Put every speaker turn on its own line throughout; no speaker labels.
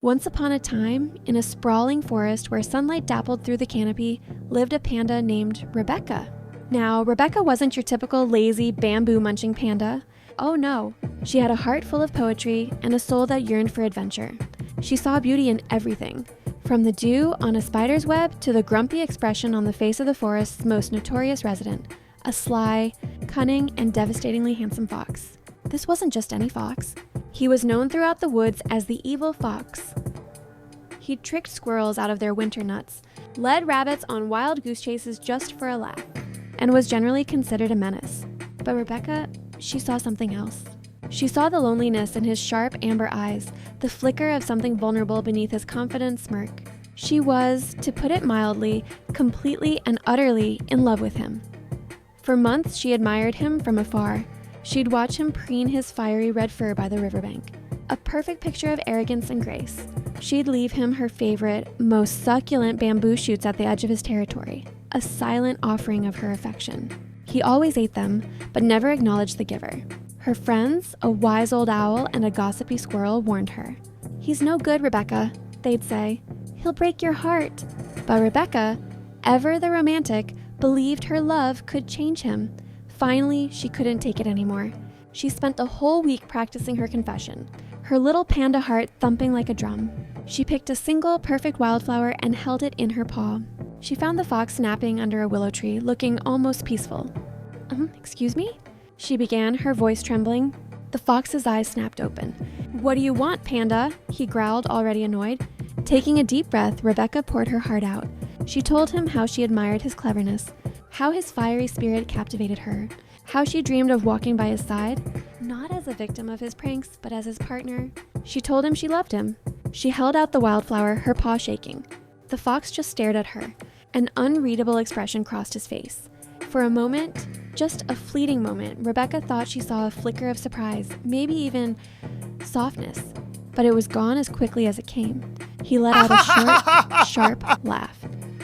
Once upon a time, in a sprawling forest where sunlight dappled through the canopy, lived a panda named Rebecca. Now, Rebecca wasn't your typical lazy, bamboo-munching panda. Oh no, she had a heart full of poetry and a soul that yearned for adventure. She saw beauty in everything, from the dew on a spider's web to the grumpy expression on the face of the forest's most notorious resident, a sly, cunning, and devastatingly handsome fox. This wasn't just any fox. He was known throughout the woods as the evil fox. He tricked squirrels out of their winter nuts, led rabbits on wild goose chases just for a laugh, and was generally considered a menace. But Rebecca, she saw something else. She saw the loneliness in his sharp amber eyes, the flicker of something vulnerable beneath his confident smirk. She was, to put it mildly, completely and utterly in love with him. For months she admired him from afar. She'd watch him preen his fiery red fur by the riverbank, a perfect picture of arrogance and grace. She'd leave him her favorite, most succulent bamboo shoots at the edge of his territory, a silent offering of her affection. He always ate them, but never acknowledged the giver. Her friends, a wise old owl and a gossipy squirrel, warned her. "He's no good, Rebecca," they'd say. "He'll break your heart." But Rebecca, ever the romantic, believed her love could change him. Finally, she couldn't take it anymore. She spent a whole week practicing her confession, her little panda heart thumping like a drum. She picked a single perfect wildflower and held it in her paw. She found the fox napping under a willow tree, looking almost peaceful. Excuse me?" she began, her voice trembling. The fox's eyes snapped open. "What do you want, panda?" he growled, already annoyed. Taking a deep breath, Rebecca poured her heart out. She told him how she admired his cleverness, how his fiery spirit captivated her, how she dreamed of walking by his side, not as a victim of his pranks, but as his partner. She told him she loved him. She held out the wildflower, her paw shaking. The fox just stared at her. An unreadable expression crossed his face. For a moment, just a fleeting moment, Rebecca thought she saw a flicker of surprise, maybe even softness, but it was gone as quickly as it came. He let out a short, sharp laugh.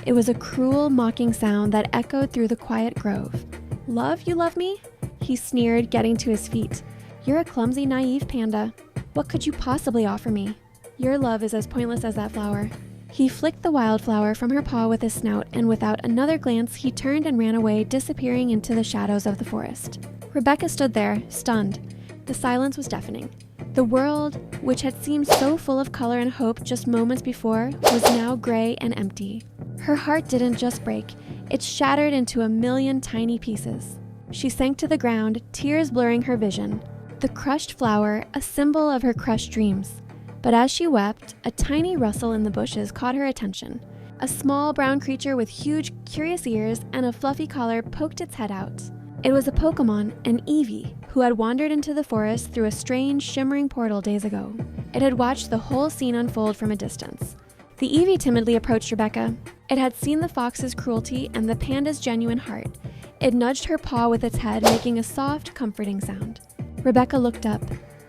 It was a cruel, mocking sound that echoed through the quiet grove. "Love, you love me?" he sneered, getting to his feet. "You're a clumsy, naive panda. What could you possibly offer me? Your love is as pointless as that flower." He flicked the wildflower from her paw with his snout, and without another glance, he turned and ran away, disappearing into the shadows of the forest. Rebecca stood there, stunned. The silence was deafening. The world, which had seemed so full of color and hope just moments before, was now gray and empty. Her heart didn't just break, it shattered into a million tiny pieces. She sank to the ground, tears blurring her vision. The crushed flower, a symbol of her crushed dreams. But as she wept, a tiny rustle in the bushes caught her attention. A small brown creature with huge, curious ears and a fluffy collar poked its head out. It was a Pokemon, an Eevee, who had wandered into the forest through a strange, shimmering portal days ago. It had watched the whole scene unfold from a distance. The Eevee timidly approached Rebecca. It had seen the fox's cruelty and the panda's genuine heart. It nudged her paw with its head, making a soft, comforting sound. Rebecca looked up,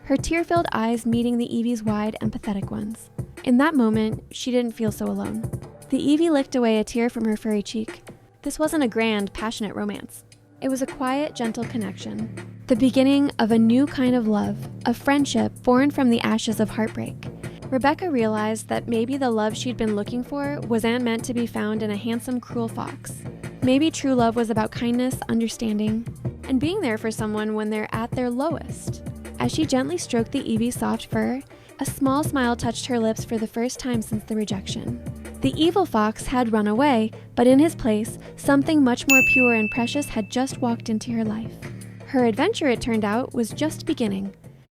her tear-filled eyes meeting the Eevee's wide, empathetic ones. In that moment, she didn't feel so alone. The Eevee licked away a tear from her furry cheek. This wasn't a grand, passionate romance. It was a quiet, gentle connection. The beginning of a new kind of love, a friendship born from the ashes of heartbreak. Rebecca realized that maybe the love she'd been looking for wasn't meant to be found in a handsome, cruel fox. Maybe true love was about kindness, understanding, and being there for someone when they're at their lowest. As she gently stroked the Eevee's soft fur, a small smile touched her lips for the first time since the rejection. The evil fox had run away, but in his place, something much more pure and precious had just walked into her life. Her adventure, it turned out, was just beginning.